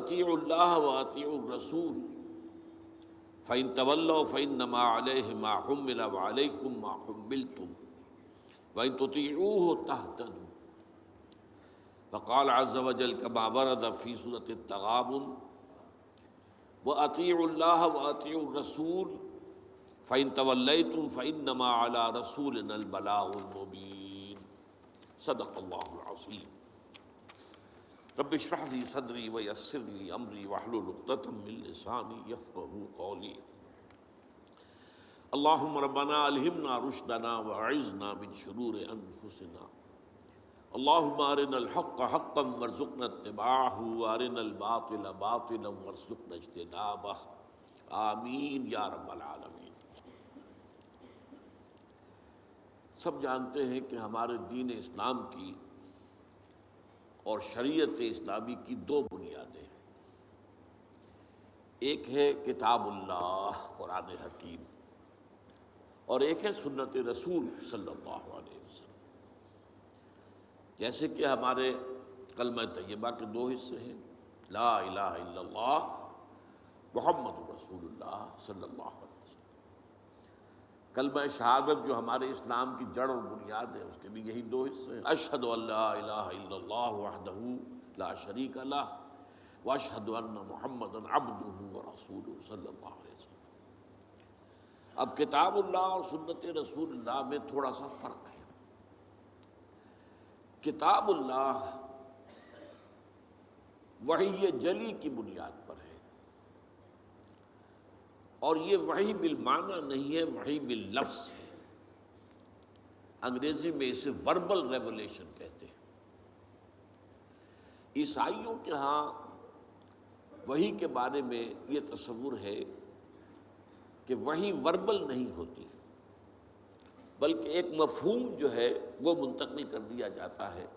اطیعوا اللہ واطیعوا الرسول فإن تولوا فإنما عليه ما حمل وعليكم ما حملتم وإن تطيعوه تهتدوا. وقال عز وجل كما ورد في سورة التغابن وأطيعوا الله وأطيعوا الرسول فإن توليتم فإنما على رسولنا البلاغ المبين. صدق اللہ العظیم. رب اشرح لي صدری ویسر لي امری واحلل عقدۃ من لسانی یفقہوا قولی. اللہم ربنا الہمنا رشدنا واعذنا من شرور انفسنا. اللہم ارنا الحق حقا وارزقنا اتباعہ وارنا الباطل باطلا وارزقنا اجتنابہ. آمین یا رب العالمین. سب جانتے ہیں کہ ہمارے دین اسلام کی اور شریعت اسلامی کی دو بنیادیں ہیں. ایک ہے کتاب اللہ قرآن حکیم اور ایک ہے سنت رسول صلی اللہ علیہ وسلم. جیسے کہ ہمارے کلمہ طیبہ کے دو حصے ہیں، لا الہ الا اللہ محمد رسول اللہ صلی اللہ علیہ وسلم. کلمہ شہادت جو ہمارے اسلام کی جڑ اور بنیاد ہے، اس کے بھی یہی دو حصے ہیں. اشہد ان لا الہ الا اللہ وحدہ لا شریک لہ واشہد ان محمدا عبدہ ورسولہ صلی اللہ علیہ وسلم. اب کتاب اللہ اور سنت رسول اللہ میں تھوڑا سا فرق ہے. کتاب اللہ وحی جلی کی بنیاد پر ہے، اور یہ وحی بالمعنی نہیں ہے، وحی باللفظ ہے. انگریزی میں اسے وربل ریولیشن کہتے ہیں. عیسائیوں کے ہاں وحی کے بارے میں یہ تصور ہے کہ وحی وربل نہیں ہوتی، بلکہ ایک مفہوم جو ہے وہ منتقل کر دیا جاتا ہے.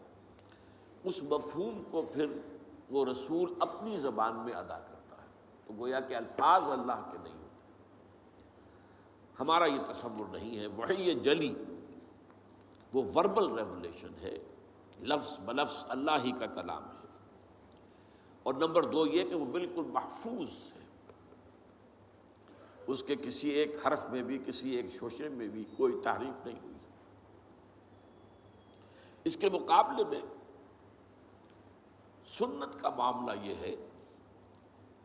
اس مفہوم کو پھر وہ رسول اپنی زبان میں ادا کرتا ہے. تو گویا کہ الفاظ اللہ کے نہیں ہوتے. ہمارا یہ تصور نہیں ہے. وحی جلی وہ وربل ریولیشن ہے، لفظ بلفظ اللہ ہی کا کلام ہے. اور نمبر دو یہ کہ وہ بالکل محفوظ ہے، اس کے کسی ایک حرف میں بھی کسی ایک شوشے میں بھی کوئی تحریف نہیں ہوئی. اس کے مقابلے میں سنت کا معاملہ یہ ہے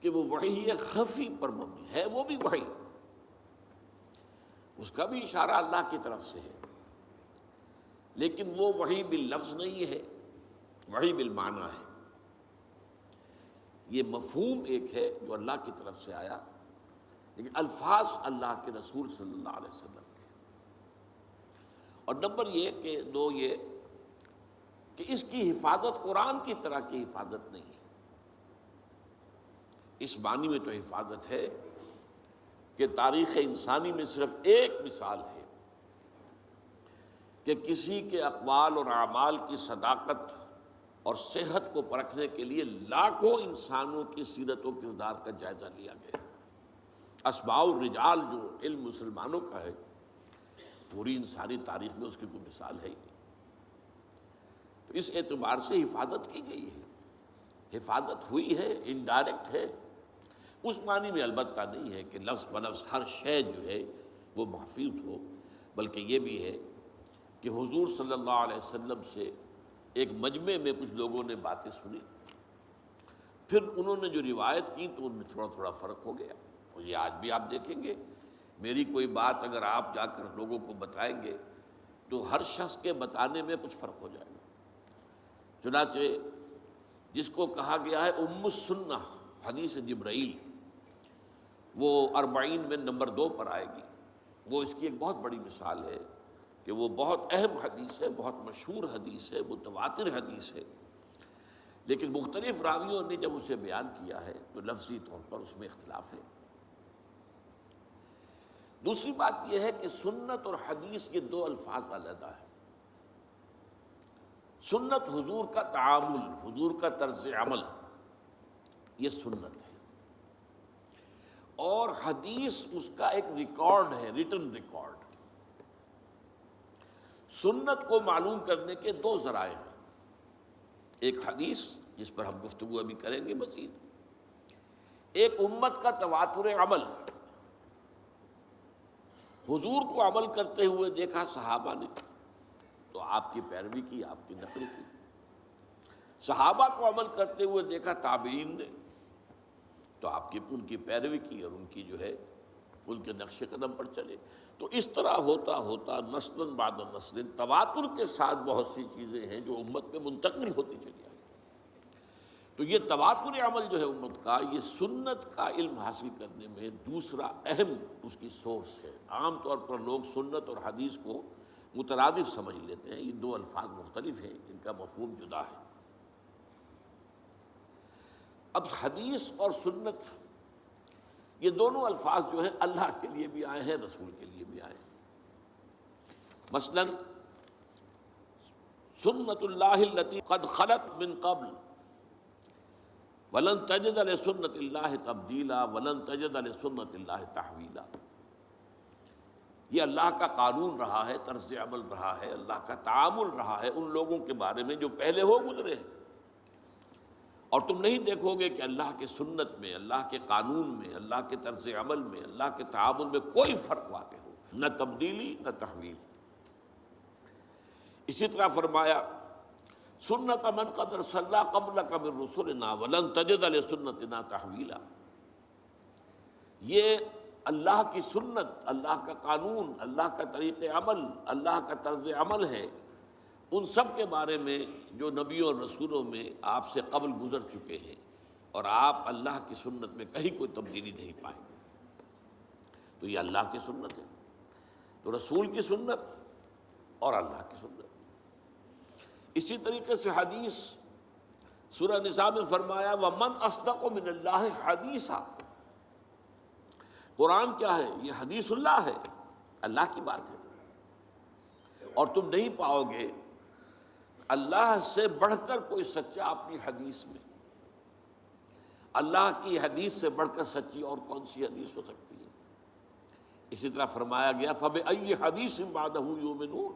کہ وہ وحی خفی پر مبنی ہے. وہ بھی وحی، اس کا بھی اشارہ اللہ کی طرف سے ہے، لیکن وہ وحی باللفظ نہیں ہے، وحی بالمعنی ہے. یہ مفہوم ایک ہے جو اللہ کی طرف سے آیا، لیکن الفاظ اللہ کے رسول صلی اللہ علیہ وسلم کے. اور نمبر دو یہ کہ اس کی حفاظت قرآن کی طرح کی حفاظت نہیں ہے. اس معنی میں تو حفاظت ہے کہ تاریخ انسانی میں صرف ایک مثال ہے کہ کسی کے اقوال اور اعمال کی صداقت اور صحت کو پرکھنے کے لیے لاکھوں انسانوں کی سیرت و کردار کا جائزہ لیا گیا. اسماء الرجال جو علم مسلمانوں کا ہے، پوری انسانی تاریخ میں اس کی کوئی مثال ہے ہی نہیں. تو اس اعتبار سے حفاظت کی گئی ہے، حفاظت ہوئی ہے، انڈائریکٹ ہے. اس معنی میں البتہ نہیں ہے کہ لفظ بلفظ ہر شے جو ہے وہ محفوظ ہو، بلکہ یہ بھی ہے کہ حضور صلی اللہ علیہ وسلم سے ایک مجمع میں کچھ لوگوں نے باتیں سنی، پھر انہوں نے جو روایت کی تو ان میں تھوڑا تھوڑا فرق ہو گیا. اور یہ آج بھی آپ دیکھیں گے، میری کوئی بات اگر آپ جا کر لوگوں کو بتائیں گے تو ہر شخص کے بتانے میں کچھ فرق ہو جائے گا. چنانچہ جس کو کہا گیا ہے ام السنہ حدیث جبرائیل، وہ 40 میں نمبر 2 پر آئے گی. وہ اس کی ایک بہت بڑی مثال ہے کہ وہ بہت اہم حدیث ہے، بہت مشہور حدیث ہے، متواتر حدیث ہے، لیکن مختلف راویوں نے جب اسے بیان کیا ہے تو لفظی طور پر اس میں اختلاف ہے. دوسری بات یہ ہے کہ سنت اور حدیث یہ دو الفاظ علیحدہ ہیں. سنت حضور کا تعامل، حضور کا طرز عمل، یہ سنت ہے، اور حدیث اس کا ایک ریکارڈ ہے، ریٹن ریکارڈ. سنت کو معلوم کرنے کے دو ذرائع ہیں. ایک حدیث جس پر ہم گفتگو ابھی کریں گے مزید، ایک امت کا تواتر عمل، حضور کو عمل کرتے ہوئے دیکھا صحابہ نے تو آپ کی پیروی کی، آپ کی نقل کی، صحابہ کو عمل کرتے ہوئے دیکھا تابعین نے تو آپ کی ان کی پیروی کی اور ان کی جو ہے ان کے نقش قدم پر چلے۔ تو اس طرح ہوتا ہوتا نسل بعد نسل تواتر کے ساتھ بہت سی چیزیں ہیں جو امت میں منتقل ہوتی چلی آئی۔ تو یہ تواتر عمل جو ہے امت کا، یہ سنت کا علم حاصل کرنے میں دوسرا اہم اس کی سورس ہے۔ عام طور پر لوگ سنت اور حدیث کو مترادف سمجھ لیتے ہیں، یہ دو الفاظ مختلف ہیں، ان کا مفہوم جدا ہے۔ اب حدیث اور سنت یہ دونوں الفاظ جو ہیں اللہ کے لیے بھی آئے ہیں، رسول کے لیے بھی آئے ہیں۔ مثلا سنت اللہ التی قد خلت من قبل ولن تجد لسنت اللہ تبدیلا ولن تجد لسنت اللہ تحویلا، یہ اللہ کا قانون رہا ہے، طرز عمل رہا ہے، اللہ کا تعامل رہا ہے ان لوگوں کے بارے میں جو پہلے ہو گزرے ہیں، اور تم نہیں دیکھو گے کہ اللہ کے سنت میں، اللہ کے قانون میں، اللہ کے طرز عمل میں، اللہ کے تعامل میں کوئی فرق واقع ہو، نہ تبدیلی نہ تحویل۔ اسی طرح فرمایا سنت من قد ارسلنا قبلک من رسلنا ولن تجد لسنتنا تحویلا، یہ اللہ کی سنت، اللہ کا قانون، اللہ کا طریق عمل، اللہ کا طرز عمل ہے ان سب کے بارے میں جو نبیوں اور رسولوں میں آپ سے قبل گزر چکے ہیں، اور آپ اللہ کی سنت میں کہیں کوئی تبدیلی نہیں پائیں گے۔ تو یہ اللہ کی سنت ہے، تو رسول کی سنت اور اللہ کی سنت۔ اسی طریقے سے حدیث، سورہ نساء میں فرمایا وَمَنْ أَصْدَقُ مِنَ اللَّهِ حَدِيثًا، قرآن کیا ہے؟ یہ حدیث اللہ ہے، اللہ کی بات ہے، اور تم نہیں پاؤ گے اللہ سے بڑھ کر کوئی سچا اپنی حدیث میں۔ اللہ کی حدیث سے بڑھ کر سچی اور کون سی حدیث ہو سکتی ہے؟ اسی طرح فرمایا گیا فَبِأَيِّ حَدِيثٍ بَعْدَهُ يُؤْمِنُونَ،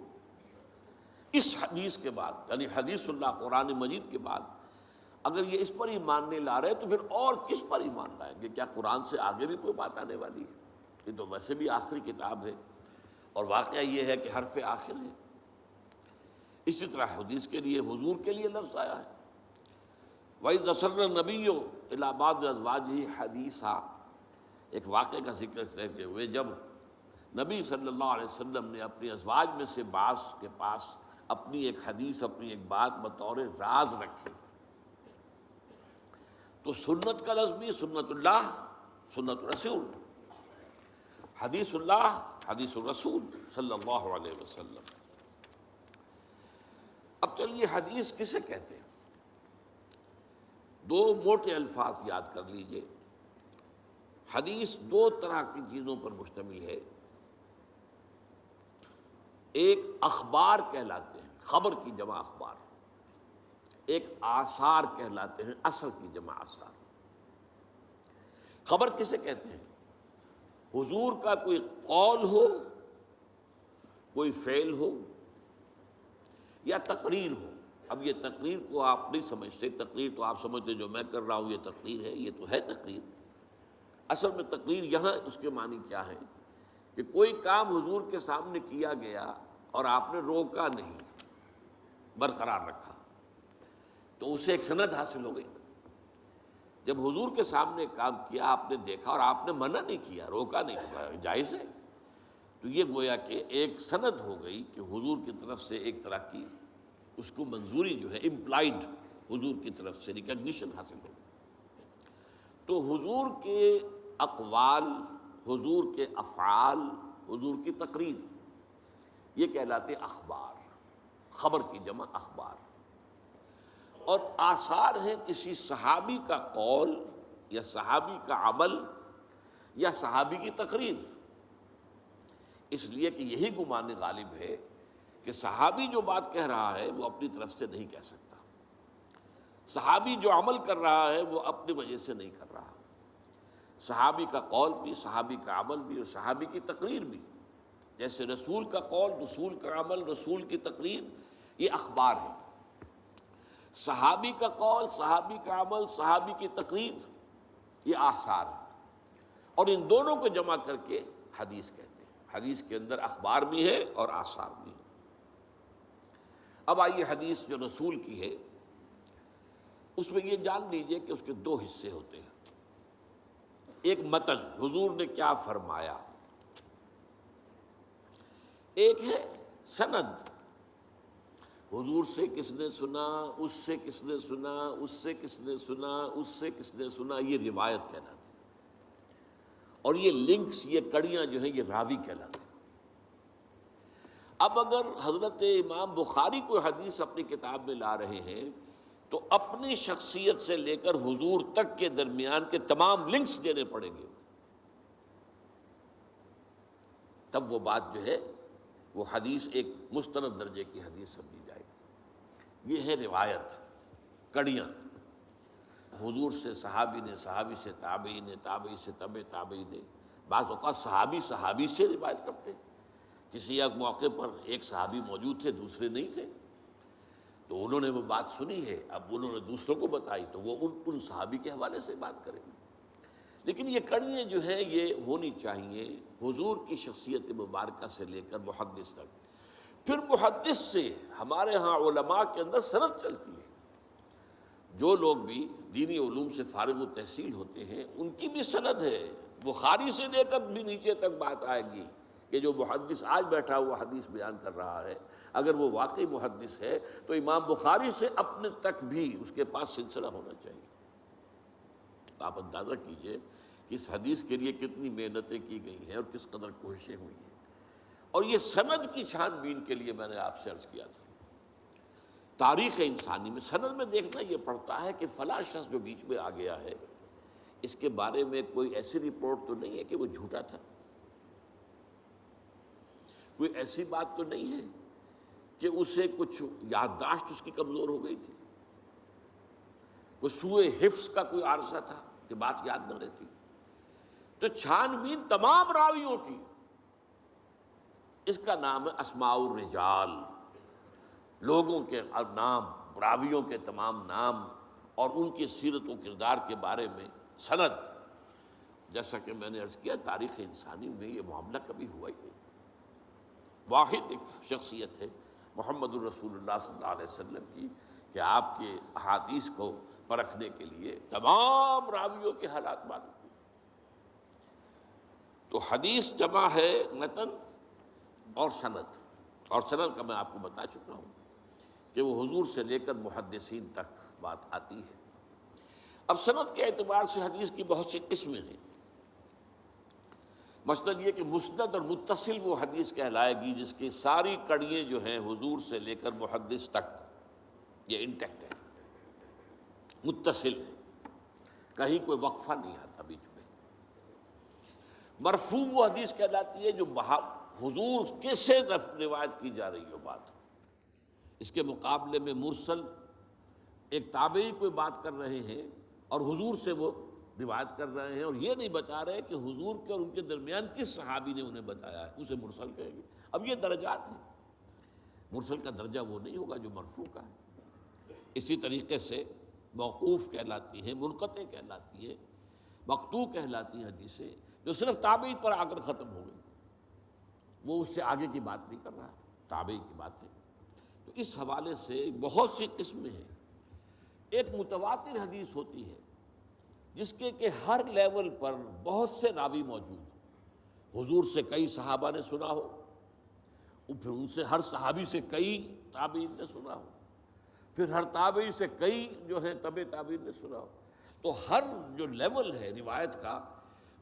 اس حدیث کے بعد یعنی حدیث اللہ قرآن مجید کے بعد اگر یہ اس پر ایمان نہیں لا رہے تو پھر اور کس پر ایمان لائیں گے؟ کیا قرآن سے آگے بھی کوئی بات آنے والی ہے؟ یہ تو ویسے بھی آخری کتاب ہے، اور واقعہ یہ ہے کہ حرف آخر ہے۔ اسی طرح حدیث کے لیے، حضور کے لیے لفظ آیا ہے وَإِذْ أَسَرَّ النَّبِيُّ إِلَىٰ بَعْضِ أَزْوَاجِهِ حَدِيثًا، ایک واقعے کا ذکر کرتے ہوئے جب نبی صلی اللہ علیہ وسلم نے اپنی ازواج میں سے بعض کے پاس اپنی ایک حدیث، اپنی ایک بات بطور راز رکھی، تو سنت کا لفظ بھی سنت اللہ، سنت رسول، حدیث اللہ، حدیث الرسول صلی اللہ علیہ وسلم۔ اب چلیے حدیث کسے کہتے ہیں؟ دو موٹے الفاظ یاد کر لیجئے۔ حدیث دو طرح کی چیزوں پر مشتمل ہے، ایک اخبار کہلاتے ہیں، خبر کی جمع اخبار، ایک آثار کہلاتے ہیں، اثر کی جمع آثار۔ خبر کسے کہتے ہیں؟ حضور کا کوئی قول ہو، کوئی فعل ہو یا تقریر ہو۔ اب یہ تقریر کو آپ نہیں سمجھتے، تقریر تو آپ سمجھتے جو میں کر رہا ہوں یہ تقریر ہے، یہ تو ہے تقریر۔ اصل میں تقریر یہاں اس کے معنی کیا ہے کہ کوئی کام حضور کے سامنے کیا گیا اور آپ نے روکا نہیں، برقرار رکھا، تو اسے ایک سند حاصل ہو گئی۔ جب حضور کے سامنے کام کیا، آپ نے دیکھا اور آپ نے منع نہیں کیا، روکا نہیں، کہا جائز ہے، تو یہ گویا کہ ایک سند ہو گئی کہ حضور کی طرف سے ایک طرح کی اس کو منظوری جو ہے امپلائڈ، حضور کی طرف سے ریکگنیشن حاصل ہو گئی۔ تو حضور کے اقوال، حضور کے افعال، حضور کی تقریر، یہ کہلاتے اخبار، خبر کی جمع اخبار۔ اور آثار ہیں کسی صحابی کا قول یا صحابی کا عمل یا صحابی کی تقریر، اس لیے کہ یہی گمان غالب ہے کہ صحابی جو بات کہہ رہا ہے وہ اپنی طرف سے نہیں کہہ سکتا، صحابی جو عمل کر رہا ہے وہ اپنی وجہ سے نہیں کر رہا۔ صحابی کا قول بھی، صحابی کا عمل بھی، اور صحابی کی تقریر بھی، جیسے رسول کا قول، رسول کا عمل، رسول کی تقریر، یہ اخبار ہے۔ صحابی کا قول، صحابی کا عمل، صحابی کی تقریر، یہ آثار ہیں، اور ان دونوں کو جمع کر کے حدیث کہتے ہیں۔ حدیث کے اندر اخبار بھی ہے اور آثار بھی ہے۔ اب آئیے حدیث جو رسول کی ہے اس میں یہ جان لیجئے کہ اس کے دو حصے ہوتے ہیں۔ ایک متن، حضور نے کیا فرمایا، ایک ہے سند، حضور سے کس نے سنا، اس سے کس نے سنا، اس سے کس نے سنا، اس سے کس نے سنا، یہ روایت کہلاتی ہے۔ اور یہ لنکس، یہ کڑیاں جو ہیں، یہ راوی کہلاتے ہیں۔ اب اگر حضرت امام بخاری کوئی حدیث اپنی کتاب میں لا رہے ہیں تو اپنی شخصیت سے لے کر حضور تک کے درمیان کے تمام لنکس دینے پڑیں گے، تب وہ بات جو ہے وہ حدیث ایک مستند درجے کی حدیث سمجھی جائے گی۔ یہ ہے روایت، کڑیاں، حضور سے صحابی نے، صحابی سے تابعی نے، تابعی سے تبع تابعی نے، بعض اوقات صحابی صحابی سے روایت کرتے ہیں۔ کسی ایک موقع پر ایک صحابی موجود تھے، دوسرے نہیں تھے، تو انہوں نے وہ بات سنی ہے، اب انہوں نے دوسروں کو بتائی تو وہ ان صحابی کے حوالے سے بات کریں گے۔ لیکن یہ کڑیاں جو ہیں یہ ہونی چاہیے حضور کی شخصیت مبارکہ سے لے کر محدث تک۔ پھر محدث سے ہمارے ہاں علماء کے اندر سند چلتی ہے۔ جو لوگ بھی دینی علوم سے فارغ التحصیل ہوتے ہیں ان کی بھی سند ہے، بخاری سے لے کر بھی نیچے تک بات آئے گی کہ جو محدث آج بیٹھا ہوا حدیث بیان کر رہا ہے، اگر وہ واقعی محدث ہے تو امام بخاری سے اپنے تک بھی اس کے پاس سلسلہ ہونا چاہیے۔ آپ اندازہ کیجئے کہ اس حدیث کے لیے کتنی محنتیں کی گئی ہیں اور کس قدر کوششیں ہوئی ہیں، اور یہ سند کی چھان بین کے لیے میں نے آپ سے عرض کیا تھا۔ تاریخ انسانی میں سند میں دیکھنا یہ پڑتا ہے کہ فلاں شخص جو بیچ میں آ گیا ہے اس کے بارے میں کوئی ایسی رپورٹ تو نہیں ہے کہ وہ جھوٹا تھا، کوئی ایسی بات تو نہیں ہے کہ اسے کچھ یادداشت اس کی کمزور ہو گئی تھی، کوئی سوء حفظ کا کوئی عارضہ تھا کہ بات یاد نہ رہتی۔ تو چھان بین تمام راویوں کی، اس کا نام ہے اسماء الرجال، لوگوں کے نام، راویوں کے تمام نام اور ان کی سیرت و کردار کے بارے میں سند۔ جیسا کہ میں نے عرض کیا تاریخ انسانی میں یہ معاملہ کبھی ہوا ہی نہیں۔ واحد ایک شخصیت ہے محمد الرسول اللہ صلی اللہ علیہ وسلم کی کہ آپ کے احادیث کو پرکھنے کے لیے تمام راویوں کے حالات معلوم۔ تو حدیث جمع ہے متن اور سند، اور سند کا میں آپ کو بتا چکا ہوں کہ وہ حضور سے لے کر محدثین تک بات آتی ہے۔ اب سند کے اعتبار سے حدیث کی بہت سی قسمیں ہیں۔ مثلاً یہ کہ مسند اور متصل وہ حدیث کہلائے گی جس کی ساری کڑیاں جو ہیں حضور سے لے کر محدث تک یہ انٹیکٹ ہے، متصل ہے، کہیں کوئی وقفہ نہیں آتا بیچ میں۔ مرفوع وہ حدیث کہلاتی ہے جو حضور کس سے روایت کی جا رہی ہو بات۔ اس کے مقابلے میں مرسل ایک تابعی کوئی بات کر رہے ہیں اور حضور سے وہ روایت کر رہے ہیں اور یہ نہیں بتا رہے کہ حضور کے اور ان کے درمیان کس صحابی نے انہیں بتایا ہے، اسے مرسل کہیں گے۔ اب یہ درجات ہیں، مرسل کا درجہ وہ نہیں ہوگا جو مرفوع کا ہے۔ اسی طریقے سے موقوف کہلاتی ہیں، منقطع کہلاتی ہے، مقطوع کہلاتی ہیں حدیثیں جو صرف تابعی پر آ کر ختم ہو گئی، وہ اس سے آگے کی بات نہیں کر رہا، تابعی کی بات ہے۔ تو اس حوالے سے بہت سی قسمیں ہیں۔ ایک متواتر حدیث ہوتی ہے جس کے کہ ہر لیول پر بہت سے راوی موجود ہوں، حضور سے کئی صحابہ نے سنا ہو، پھر ان سے ہر صحابی سے کئی تابعین نے سنا ہو، پھر ہر تابعی سے کئی جو ہے تبع تابعین نے سنا ہو۔ تو ہر جو لیول ہے روایت کا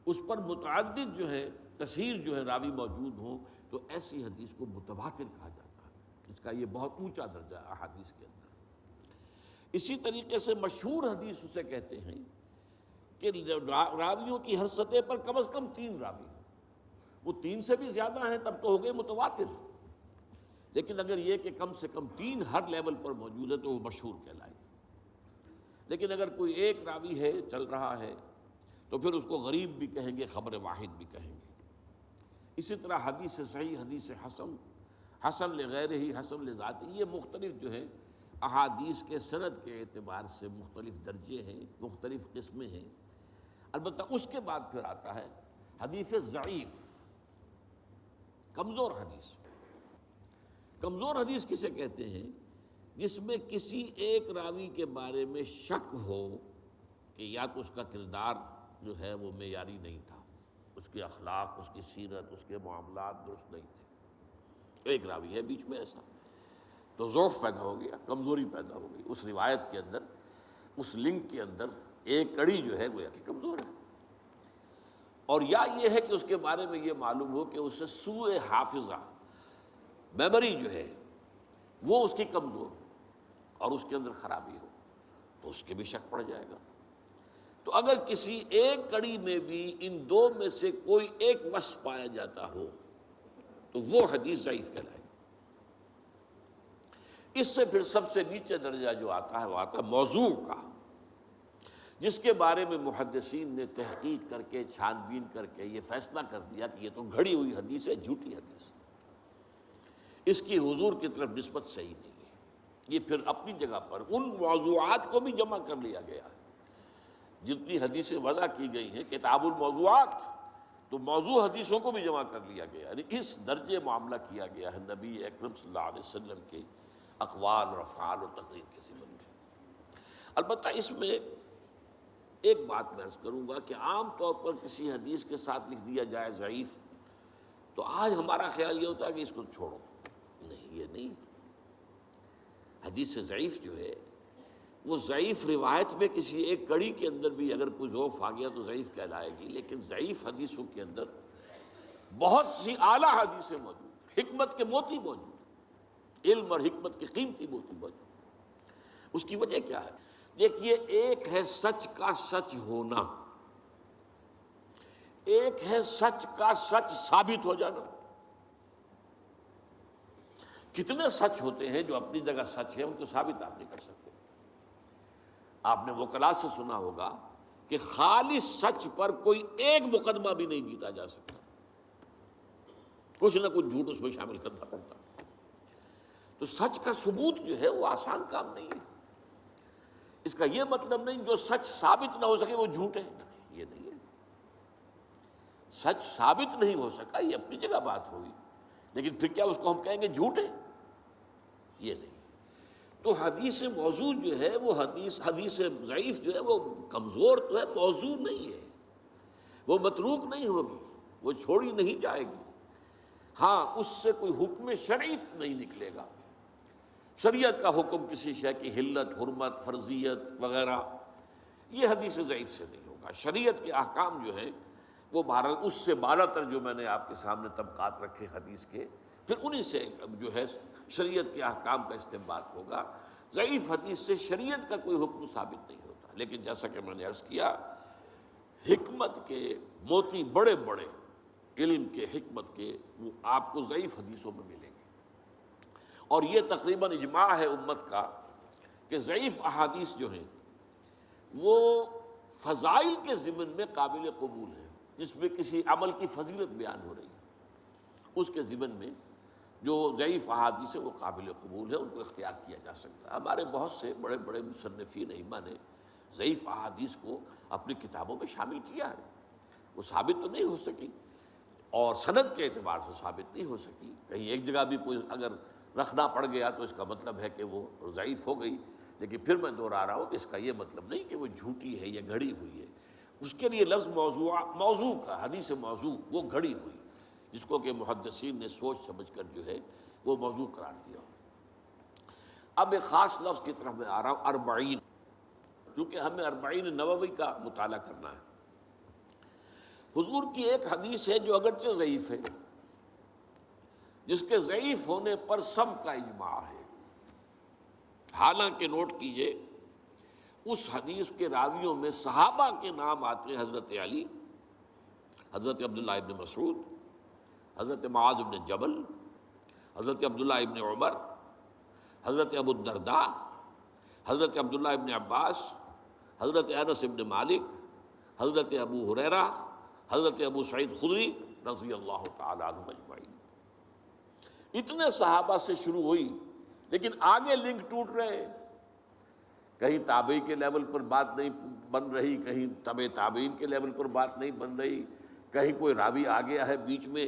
اس پر متعدد جو ہے کثیر جو ہے راوی موجود ہوں، تو ایسی حدیث کو متواتر کہا جاتا ہے۔ اس کا یہ بہت اونچا درجہ ہے احادیث کے اندر۔ اسی طریقے سے مشہور حدیث اسے کہتے ہیں کہ راویوں کی ہر سطح پر کم از کم 3 راوی ہیں، وہ 3 سے بھی زیادہ ہیں تب تو ہو گئے متواتر، لیکن اگر یہ کہ کم سے کم 3 ہر لیول پر موجود ہے تو وہ مشہور کہلائے گا۔ لیکن اگر کوئی ایک راوی ہے چل رہا ہے تو پھر اس کو غریب بھی کہیں گے، خبر واحد بھی کہیں گے۔ اسی طرح حدیث صحیح، حدیث حسن، حسن لغیرہ ہی، حسن لذاتہ، یہ مختلف جو ہے احادیث کے سند کے اعتبار سے مختلف درجے ہیں، مختلف قسمیں ہیں۔ البتہ اس کے بعد پھر آتا ہے حدیث ضعیف، کمزور حدیث۔ کمزور حدیث کسے کہتے ہیں؟ جس میں کسی ایک راوی کے بارے میں شک ہو کہ یا تو اس کا کردار جو ہے وہ معیاری نہیں تھا، اس کے اخلاق، اس کی سیرت، اس کے معاملات درست نہیں تھے، ایک راوی ہے بیچ میں ایسا، تو ضعف پیدا ہو گیا، کمزوری پیدا ہو گئی اس روایت کے اندر، اس لنک کے اندر ایک کڑی جو ہے گویا کہ کمزور ہے۔ اور یا یہ ہے کہ اس کے بارے میں یہ معلوم ہو کہ اسے سوء حافظہ، میموری جو ہے وہ اس کی کمزور ہو اور اس کے اندر خرابی ہو، تو اس کے بھی شک پڑ جائے گا۔ تو اگر کسی ایک کڑی میں بھی ان دو میں سے کوئی ایک وصف پایا جاتا ہو تو وہ حدیث ضعیف کہلائے گی۔ اس سے پھر سب سے نیچے درجہ جو آتا ہے وہ آتا ہے موضوع کا، جس کے بارے میں محدثین نے تحقیق کر کے، چھان بین کر کے یہ فیصلہ کر دیا کہ یہ تو گھڑی ہوئی حدیث ہے، جھوٹی حدیث، اس کی حضور کی طرف نسبت صحیح نہیں ہے۔ یہ پھر اپنی جگہ پر ان موضوعات کو بھی جمع کر لیا گیا ہے، جتنی حدیثیں وضع کی گئی ہیں کتاب الموضوعات، تو موضوع حدیثوں کو بھی جمع کر لیا گیا، یعنی اس درجے معاملہ کیا گیا ہے نبی اکرم صلی اللہ علیہ وسلم کے اقوال اور افعال اور تقریر کے ضمن میں۔ البتہ اس میں ایک بات میں عرض کروں گا کہ عام طور پر کسی حدیث کے ساتھ لکھ دیا جائے ضعیف، تو آج ہمارا خیال یہ ہوتا ہے کہ اس کو چھوڑو، نہیں، یہ نہیں۔ حدیث ضعیف جو ہے وہ ضعیف روایت میں کسی ایک کڑی کے اندر بھی اگر کوئی ضعف آ گیا تو ضعیف کہلائے گی، لیکن ضعیف حدیثوں کے اندر بہت سی اعلیٰ حدیثیں موجود، حکمت کے موتی موجود، علم اور حکمت کے قیمتی موتی موجود۔ اس کی وجہ کیا ہے؟ دیکھیے، ایک ہے سچ کا سچ ہونا، ایک ہے سچ کا سچ ثابت ہو جانا۔ کتنے سچ ہوتے ہیں جو اپنی جگہ سچ ہے، ان کو ثابت آپ نہیں کر سکتے۔ آپ نے وکلاء سے سنا ہوگا کہ خالص سچ پر کوئی ایک مقدمہ بھی نہیں جیتا جا سکتا، کچھ نہ کچھ جھوٹ اس میں شامل کرنا پڑتا۔ تو سچ کا ثبوت جو ہے وہ آسان کام نہیں ہے۔ اس کا یہ مطلب نہیں جو سچ ثابت نہ ہو سکے وہ جھوٹ ہے، یہ نہیں ہے۔ سچ ثابت نہیں ہو سکا یہ اپنی جگہ بات ہوئی، لیکن پھر کیا اس کو ہم کہیں گے جھوٹ ہے؟ یہ نہیں۔ تو حدیث موضوع جو ہے وہ حدیث ضعیف جو ہے وہ کمزور تو ہے، موضوع نہیں ہے، وہ متروک نہیں ہوگی، وہ چھوڑی نہیں جائے گی۔ ہاں، اس سے کوئی حکم شرعی نہیں نکلے گا، شریعت کا حکم کسی شے کی حلت، حرمت، فرضیت وغیرہ، یہ حدیث ضعیف سے نہیں ہوگا۔ شریعت کے احکام جو ہیں وہ اس سے بالا تر جو میں نے آپ کے سامنے طبقات رکھے حدیث کے، پھر انہی سے جو ہے شریعت کے احکام کا استنباط ہوگا۔ ضعیف حدیث سے شریعت کا کوئی حکم ثابت نہیں ہوتا، لیکن جیسا کہ میں نے عرض کیا، حکمت کے موتی بڑے بڑے، علم کے، حکمت کے، وہ آپ کو ضعیف حدیثوں میں ملیں گے۔ اور یہ تقریباً اجماع ہے امت کا کہ ضعیف احادیث جو ہیں وہ فضائل کے ضمن میں قابل قبول ہیں، جس میں کسی عمل کی فضیلت بیان ہو رہی ہے، اس کے ضمن میں جو ضعیف احادیث ہے وہ قابل قبول ہے، ان کو اختیار کیا جا سکتا ہے۔ ہمارے بہت سے بڑے بڑے مصنفین ائمہ نے ضعیف احادیث کو اپنی کتابوں میں شامل کیا ہے۔ وہ ثابت تو نہیں ہو سکی اور سند کے اعتبار سے ثابت نہیں ہو سکی، کہیں ایک جگہ بھی کوئی اگر رکھنا پڑ گیا تو اس کا مطلب ہے کہ وہ ضعیف ہو گئی، لیکن پھر میں دوہرا رہا ہوں کہ اس کا یہ مطلب نہیں کہ وہ جھوٹی ہے یا گھڑی ہوئی ہے۔ اس کے لیے لفظ موضوع کا، حدیث موضوع، وہ گھڑی ہوئی، جس کو کہ محدثین نے سوچ سمجھ کر جو ہے وہ موضوع قرار دیا۔ اب ایک خاص لفظ کی طرف میں آ رہا ہوں، اربعین، چونکہ ہمیں اربعین نووی کا مطالعہ کرنا ہے۔ حضور کی ایک حدیث ہے جو اگرچہ ضعیف ہے، جس کے ضعیف ہونے پر سب کا اجماع ہے، حالانکہ نوٹ کیجئے اس حدیث کے راویوں میں صحابہ کے نام آتے ہیں، حضرت علی، حضرت عبداللہ ابن مسعود، حضرت معاذ ابن جبل، حضرت عبداللہ ابن عمر، حضرت ابو الدرداء، حضرت عبداللہ ابن عباس، حضرت انس ابن مالک، حضرت ابو ہریرہ، حضرت ابو سعید خدری رضی اللہ تعالی عنہم اجمعین۔ اتنے صحابہ سے شروع ہوئی، لیکن آگے لنک ٹوٹ رہے ہیں، کہیں تابعی کے لیول پر بات نہیں بن رہی، کہیں تبع تابعین کے لیول پر بات نہیں بن رہی، کہیں کوئی راوی آ گیا ہے بیچ میں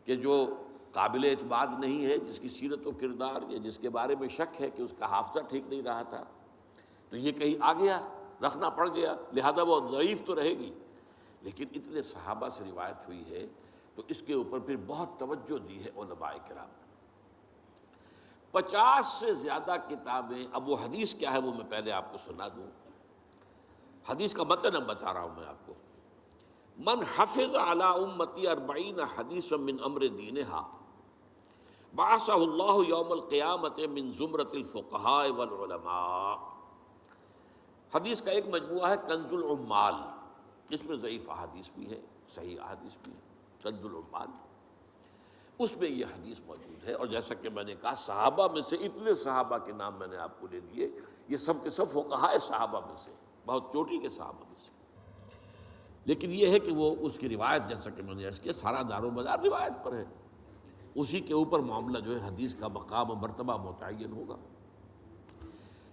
کہ جو قابل اعتماد نہیں ہے، جس کی سیرت و کردار یا جس کے بارے میں شک ہے کہ اس کا حافظہ ٹھیک نہیں رہا تھا، تو یہ کہیں آ گیا، رکھنا پڑ گیا، لہذا وہ ضعیف تو رہے گی۔ لیکن اتنے صحابہ سے روایت ہوئی ہے تو اس کے اوپر پھر بہت توجہ دی ہے علماء کرام نے۔ 50 سے زیادہ کتابیں، اب وہ حدیث کیا ہے وہ میں پہلے آپ کو سنا دوں۔ حدیث کا متن اب بتا رہا ہوں میں آپ کو۔ من حفظ علی امتی 40 حدیثا من امر دینہا بعثہ اللہ یوم القیامت من زمرۃ الفقہاء والعلماء۔ حدیث کا ایک مجموعہ ہے کنز العمال، جس میں ضعیف احادیث بھی ہے، صحیح احادیث بھی ہے، کنز العمال، اس میں یہ حدیث موجود ہے۔ اور جیسا کہ میں نے کہا صحابہ میں سے اتنے صحابہ کے نام میں نے آپ کو لے دیے، یہ سب کے سب فقہاء صحابہ میں سے، بہت چوٹی کے صحابہ میں سے۔ لیکن یہ ہے کہ وہ اس کی روایت، جیسا کہ میں نے عرض کیا، سارا دار و مدار روایت پر ہے، اسی کے اوپر معاملہ جو ہے حدیث کا مقام و مرتبہ متعین ہوگا۔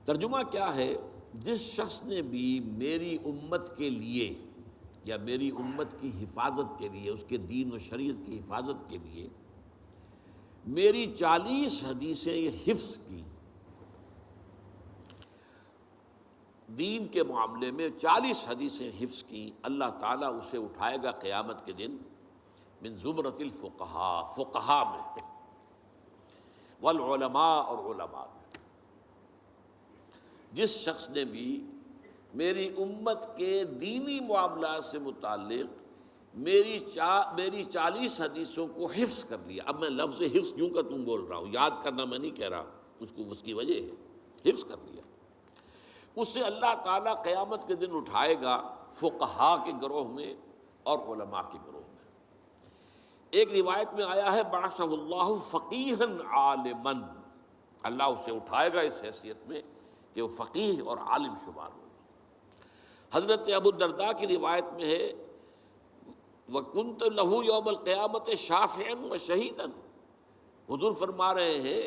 ترجمہ کیا ہے؟ جس شخص نے بھی میری امت کے لیے یا میری امت کی حفاظت کے لیے، اس کے دین و شریعت کی حفاظت کے لیے میری 40 حدیثیں حفظ کی، دین کے معاملے میں 40 حدیثیں حفظ کی، اللہ تعالیٰ اسے اٹھائے گا قیامت کے دن من زمرۃ الفقہاء، فقہاء میں، والعلماء، اور علماء میں۔ جس شخص نے بھی میری امت کے دینی معاملات سے متعلق میری 40 حدیثوں کو حفظ کر لیا۔ اب میں لفظ حفظ کیوں کا تم بول رہا ہوں، یاد کرنا میں نہیں کہہ رہا، اس کی وجہ ہے، حفظ کر لیا، اس سے اللہ تعالیٰ قیامت کے دن اٹھائے گا فقہاء کے گروہ میں اور علماء کے گروہ میں۔ ایک روایت میں آیا ہے بعثہ اللہ فقیہا عالما، اللہ اسے اٹھائے گا اس حیثیت میں کہ وہ فقیہ اور عالم شمار ہو۔ حضرت ابو الدرداء کی روایت میں ہے وَكُنْتَ لَهُ يَوْمَ الْقِيَامَةِ شَافِعًا وَشَهِيدًا، حضور فرما رہے ہیں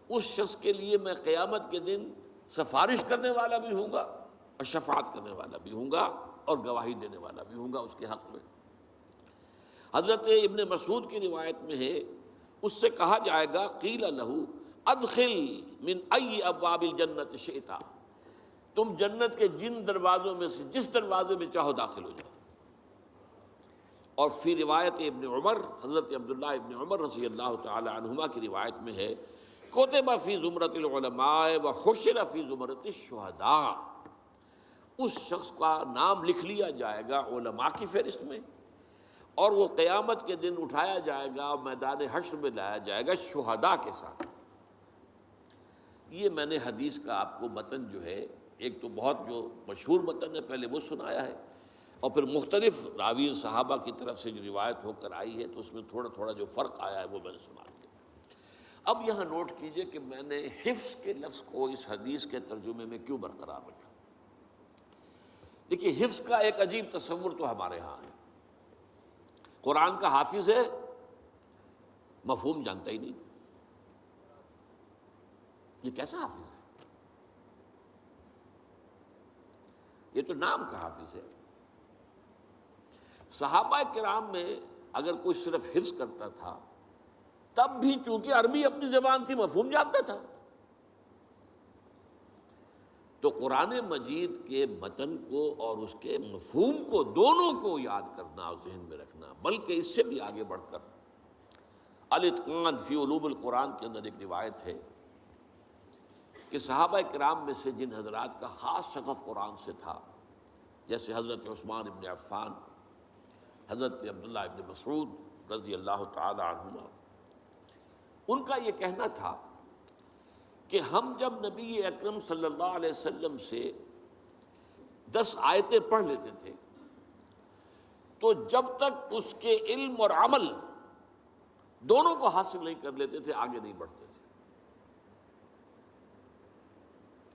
اس شخص کے لیے میں قیامت کے دن سفارش کرنے والا بھی ہوں گا اور شفاعت کرنے والا بھی ہوں گا اور گواہی دینے والا بھی ہوں گا اس کے حق میں۔ حضرت ابن مسعود کی روایت میں ہے اس سے کہا جائے گا قیل لہ ادخل من ای ابواب الجنت شئت، تم جنت کے جن دروازوں میں سے جس دروازے میں چاہو داخل ہو جاؤ۔ اور فی روایت ابن عمر، حضرت عبداللہ ابن عمر رضی اللہ تعالی عنہما کی روایت میں ہے کتب فی زمرۃ العلماء وحشر فی زمرۃ الشہداء، اس شخص کا نام لکھ لیا جائے گا علماء کی فہرست میں، اور وہ قیامت کے دن اٹھایا جائے گا، میدان حشر میں لایا جائے گا شہداء کے ساتھ۔ یہ میں نے حدیث کا آپ کو متن جو ہے، ایک تو بہت جو مشہور متن ہے پہلے وہ سنایا ہے، اور پھر مختلف راوی صحابہ کی طرف سے جو روایت ہو کر آئی ہے تو اس میں تھوڑا تھوڑا جو فرق آیا ہے وہ میں نے سنا دیا۔ اب یہاں نوٹ کیجئے کہ میں نے حفظ کے لفظ کو اس حدیث کے ترجمے میں کیوں برقرار رکھا۔ دیکھیے حفظ کا ایک عجیب تصور تو ہمارے ہاں ہے، قرآن کا حافظ ہے، مفہوم جانتا ہی نہیں، یہ کیسا حافظ ہے؟ یہ تو نام کا حافظ ہے۔ صحابہ کرام میں اگر کوئی صرف حفظ کرتا تھا تب بھی چونکہ عربی اپنی زبان تھی مفہوم جانتا تھا، تو قرآن مجید کے متن کو اور اس کے مفہوم کو دونوں کو یاد کرنا اور ذہن میں رکھنا، بلکہ اس سے بھی آگے بڑھ کر الاتقان فی علوم القرآن کے اندر ایک روایت ہے کہ صحابہ کرام میں سے جن حضرات کا خاص شغف قرآن سے تھا، جیسے حضرت عثمان ابن عفان، حضرت عبداللہ ابن مسعود رضی اللہ تعالی عنہما، ان کا یہ کہنا تھا کہ ہم جب نبی اکرم صلی اللہ علیہ وسلم سے 10 آیتیں پڑھ لیتے تھے تو جب تک اس کے علم اور عمل دونوں کو حاصل نہیں کر لیتے تھے آگے نہیں بڑھتے تھے۔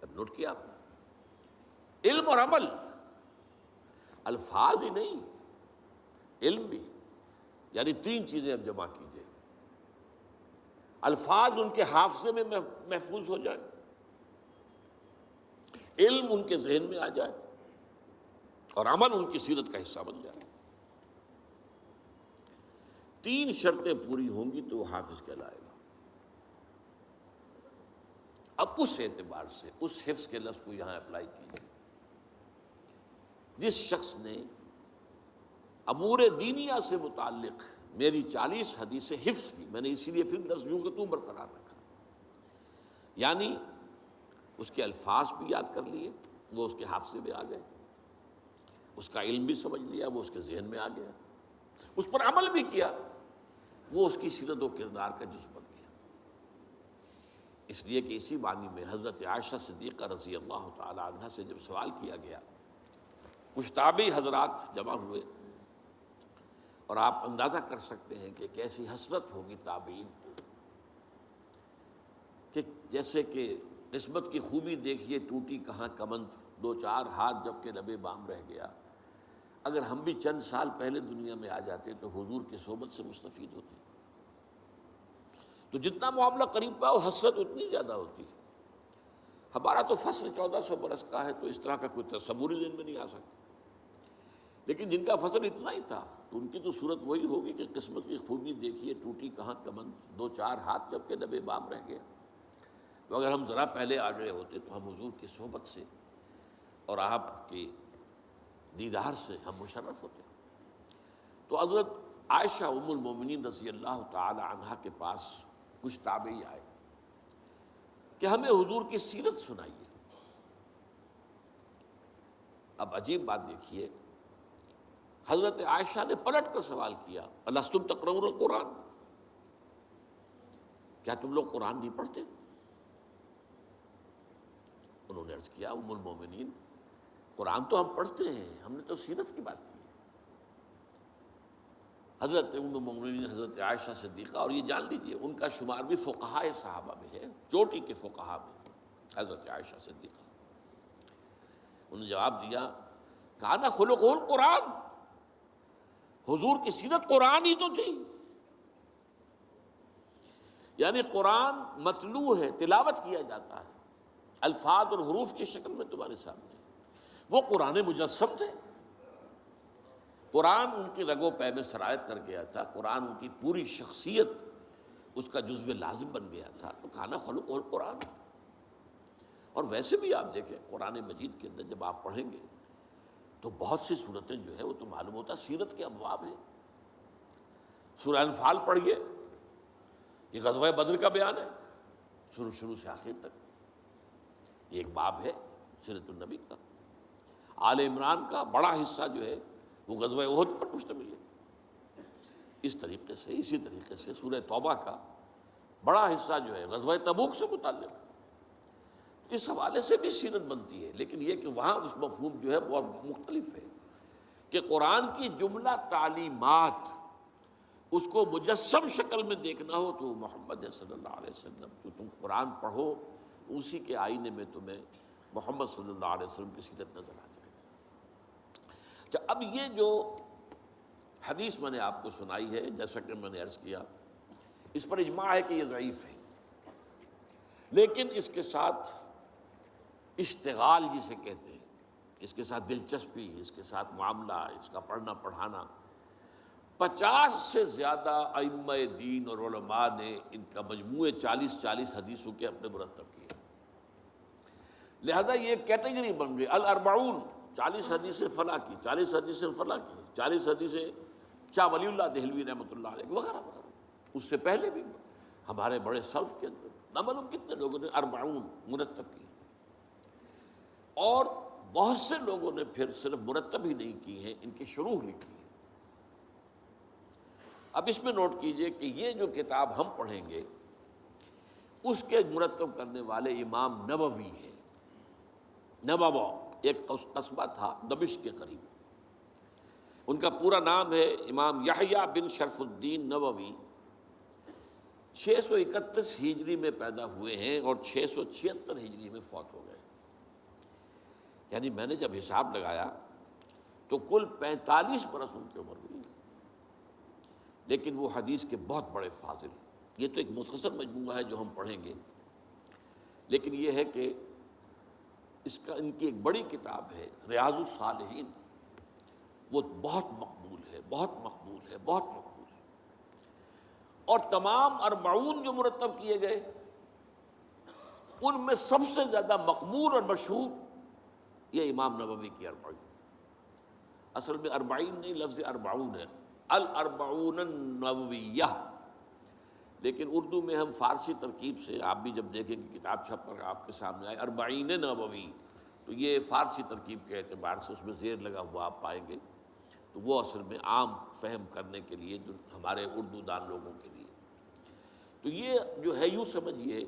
اب نوٹ کیا آپ نے، علم اور عمل، الفاظ ہی نہیں، علم بھی، یعنی 3 چیزیں اب جمع کیجئے، الفاظ ان کے حافظے میں محفوظ ہو جائے، علم ان کے ذہن میں آ جائے، اور عمل ان کی سیرت کا حصہ بن جائے۔ 3 شرطیں پوری ہوں گی تو وہ حافظ کہلائے گا۔ اب اس اعتبار سے اس حفظ کے لفظ کو یہاں اپلائی کیجیے۔ جس شخص نے امور دینیہ سے متعلق میری 40 حدیثیں حفظ کی، میں نے اسی لیے پھر لفظ یوں کہ تو برقرار رکھا، یعنی اس کے الفاظ بھی یاد کر لیے، وہ اس کے حافظے میں آ گئے، اس کا علم بھی سمجھ لیا، وہ اس کے ذہن میں آ گیا، اس پر عمل بھی کیا، وہ اس کی سیرت و کردار کا جز بن گیا۔ اس لیے کہ اسی معنی میں حضرت عائشہ صدیقہ رضی اللہ تعالی عنہا سے جب سوال کیا گیا، کچھ تابعی حضرات جمع ہوئے، اور آپ اندازہ کر سکتے ہیں کہ کیسی حسرت ہوگی تابعین، کہ جیسے کہ قسمت کی خوبی دیکھیے ٹوٹی کہاں کمند، 2-4 ہاتھ جب کہ لبے بام رہ گیا۔ اگر ہم بھی چند سال پہلے دنیا میں آ جاتے تو حضور کی صحبت سے مستفید ہوتے، تو جتنا معاملہ قریب پا ہو حسرت اتنی زیادہ ہوتی ہے۔ ہمارا تو فصل 1400 برس کا ہے، تو اس طرح کا کوئی تصور ہی ذہن میں نہیں آ سکتا، لیکن جن کا فصل اتنا ہی تھا تو ان کی تو صورت وہی ہوگی کہ قسمت کی خوبی دیکھیے ٹوٹی کہاں کمند، 2-4 ہاتھ جب کہ لبے بام رہ گیا۔ تو اگر ہم ذرا پہلے آ گئے ہوتے تو ہم حضور کی صحبت سے اور آپ کی دیدار سے ہم مشرف ہوتے۔ تو حضرت عائشہ ام المومنین رضی اللہ تعالی عنہا کے پاس کچھ تابعی آئے کہ ہمیں حضور کی سیرت سنائیے۔ اب عجیب بات دیکھیے، حضرت عائشہ نے پلٹ کر سوال کیا، الستم تقرؤون القرآن، کیا تم لوگ قرآن نہیں پڑھتے؟ انہوں نے عرض کیا، ام المومنین قرآن تو ہم پڑھتے ہیں، ہم نے تو سیرت کی بات کی۔ حضرت ام المومنین حضرت عائشہ صدیقہ، اور یہ جان لیجیے ان کا شمار بھی فقہائے صحابہ میں ہے، چوٹی کے فقہا میں حضرت عائشہ صدیقہ۔ انہوں نے جواب دیا، کان خلقہ القرآن، حضور کی سیرت قرآن ہی تو تھی، یعنی قرآن متلو ہے، تلاوت کیا جاتا ہے، الفاظ اور حروف کی شکل میں تمہارے سامنے، وہ قرآن مجسم تھے۔ قرآن ان کی رگ و پے میں سرایت کر گیا تھا، قرآن ان کی پوری شخصیت اس کا جزو لازم بن گیا تھا، تو کھانا خلق اور قرآن۔ اور ویسے بھی آپ دیکھیں قرآن مجید کے اندر جب آپ پڑھیں گے تو بہت سی صورتیں جو ہے وہ تو معلوم ہوتا سیرت کے ابواب ہیں۔ سورہ انفال پڑھیے، یہ غزوہ بدر کا بیان ہے، شروع سے آخر تک۔ یہ ایک باب ہے سیرت النبی کا۔ آل عمران کا بڑا حصہ جو ہے وہ غزوہ احد پر مشتمل ہے۔ اسی طریقے سے سورہ توبہ کا بڑا حصہ جو ہے غزوہ تبوک سے متعلق ہے۔ اس حوالے سے بھی سیرت بنتی ہے، لیکن یہ کہ وہاں اس مفہوم جو ہے بہت مختلف ہے کہ قرآن کی جملہ تعلیمات اس کو مجسم شکل میں دیکھنا ہو تو محمد صلی اللہ علیہ وسلم، تو تم قرآن پڑھو، اسی کے آئینے میں تمہیں محمد صلی اللہ علیہ وسلم کی سیرت نظر آ جائے گی۔ اب یہ جو حدیث میں نے آپ کو سنائی ہے، جیسا کہ میں نے عرض کیا، اس پر اجماع ہے کہ یہ ضعیف ہے، لیکن اس کے ساتھ اشتغال جسے کہتے ہیں، اس کے ساتھ دلچسپی، اس کے ساتھ معاملہ، اس کا پڑھنا پڑھانا، 50 سے زیادہ ائمہ دین اور علماء نے ان کا مجموعے 40 حدیثوں کے اپنے مرتب کیے، لہذا یہ کیٹیگری بن گئی الاربعون، 40 حدیثیں فلاں کی، 40 حدیثیں فلاں کی، 40 حدیثیں شاہ ولی اللہ دہلوی رحمۃ اللہ علیہ وغیرہ وغیرہ۔ اس سے پہلے بھی ہمارے بڑے سلف کے اندر نہ معلوم کتنے لوگوں نے 40 مرتب کی، اور بہت سے لوگوں نے پھر صرف مرتب ہی نہیں کی ہیں، ان کی شروح لکھی ہے۔ اب اس میں نوٹ کیجئے کہ یہ جو کتاب ہم پڑھیں گے اس کے مرتب کرنے والے امام نووی ہیں۔ نووہ ایک قصبہ تھا دمشق کے قریب، ان کا پورا نام ہے امام یحییٰ بن شرف الدین نووی۔ 631 ہجری میں پیدا ہوئے ہیں اور 676 ہجری میں فوت ہو گئے، یعنی میں نے جب حساب لگایا تو کل 45 برس ان کی عمر ہوئی، لیکن وہ حدیث کے بہت بڑے فاضل۔ یہ تو ایک مختصر مجموعہ ہے جو ہم پڑھیں گے، لیکن یہ ہے کہ ان کی ایک بڑی کتاب ہے ریاض الصالحین، وہ بہت مقبول ہے، بہت مقبول ہے، بہت مقبول ہے۔ اور تمام 40 جو مرتب کیے گئے ان میں سب سے زیادہ مقبول اور مشہور یہ امام نووی کی 40۔ اصل میں 40 نہیں، لفظ 40 ہے، الاربعون النوویہ، لیکن اردو میں ہم فارسی ترکیب سے، آپ بھی جب دیکھیں کہ کتاب چھپ کر آپ کے سامنے آئے 40 نووی، تو یہ فارسی ترکیب کے اعتبار سے اس میں زیر لگا ہوا آپ پائیں گے، تو وہ اصل میں عام فہم کرنے کے لیے جو ہمارے اردو دان لوگوں کے لیے، تو یہ جو ہے یوں سمجھیے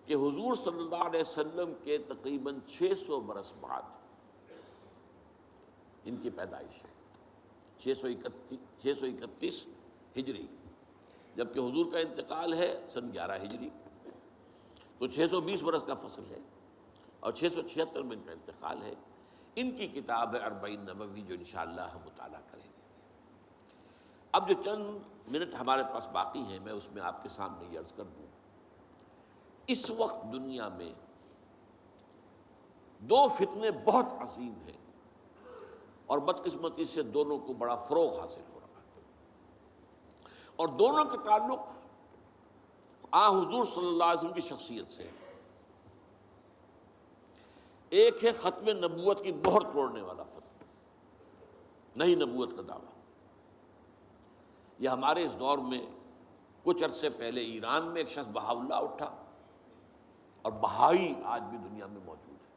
کہ حضور صلی اللہ علیہ وسلم کے تقریباً 600 برس بعد ان کی پیدائش ہے، 631 ہجری، جبکہ حضور کا انتقال ہے سن 11 ہجری، تو 620 برس کا فصل ہے، اور 676 میں ان کا انتقال ہے۔ ان کی کتاب ہے 40 نووی جو انشاءاللہ ہم مطالعہ کریں گے۔ اب جو چند منٹ ہمارے پاس باقی ہیں میں اس میں آپ کے سامنے یہ عرض کر دوں، اس وقت دنیا میں 2 فتنے بہت عظیم ہیں، اور بدقسمتی سے دونوں کو بڑا فروغ حاصل ہو رہا ہے، اور دونوں کا تعلق حضور صلی اللہ علیہ وسلم کی شخصیت سے۔ ایک ہے ختم نبوت کی مہر توڑنے والا فتویٰ، نئی نبوت کا دعویٰ۔ یہ ہمارے اس دور میں کچھ عرصے پہلے ایران میں ایک شخص بہا اللہ اٹھا، اور بہائی آج بھی دنیا میں موجود ہے،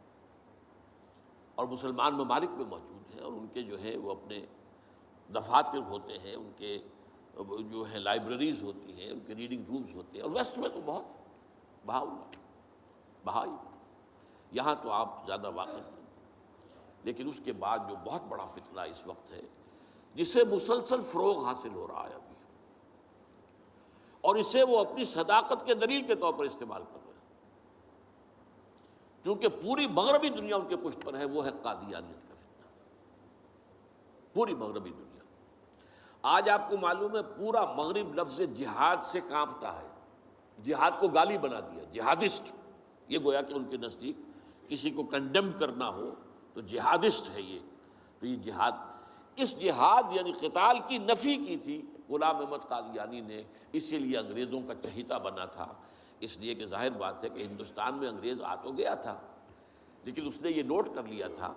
اور مسلمان ممالک میں موجود ہیں، اور ان کے جو ہے وہ اپنے دفاتر ہوتے ہیں، ان کے جو ہے لائبریریز ہوتی ہیں، ان کے ریڈنگ رومز ہوتے ہیں، اور ویسٹ میں تو بہت بہا اللہ، بہائی، یہاں تو آپ زیادہ واقف ہیں۔ لیکن اس کے بعد جو بہت بڑا فتنہ اس وقت ہے، جسے مسلسل فروغ حاصل ہو رہا ہے ابھی، اور اسے وہ اپنی صداقت کے دلیل کے طور پر استعمال کر رہے ہیں، کیونکہ پوری مغربی دنیا ان کے پشت پر ہے، وہ ہے قادیانیت کا فتنہ، پوری مغربی دنیا۔ آج آپ کو معلوم ہے پورا مغرب لفظ جہاد سے کانپتا ہے، جہاد کو گالی بنا دیا، جہادسٹ، یہ گویا کہ ان کے نزدیک کسی کو کنڈیم کرنا ہو تو جہادسٹ ہے یہ، تو یہ جہاد، اس جہاد یعنی قتال کی نفی کی تھی غلام احمد قادیانی نے، اسی لیے انگریزوں کا چہیتا بنا تھا، اس لیے کہ ظاہر بات ہے کہ ہندوستان میں انگریز آ تو گیا تھا، لیکن اس نے یہ نوٹ کر لیا تھا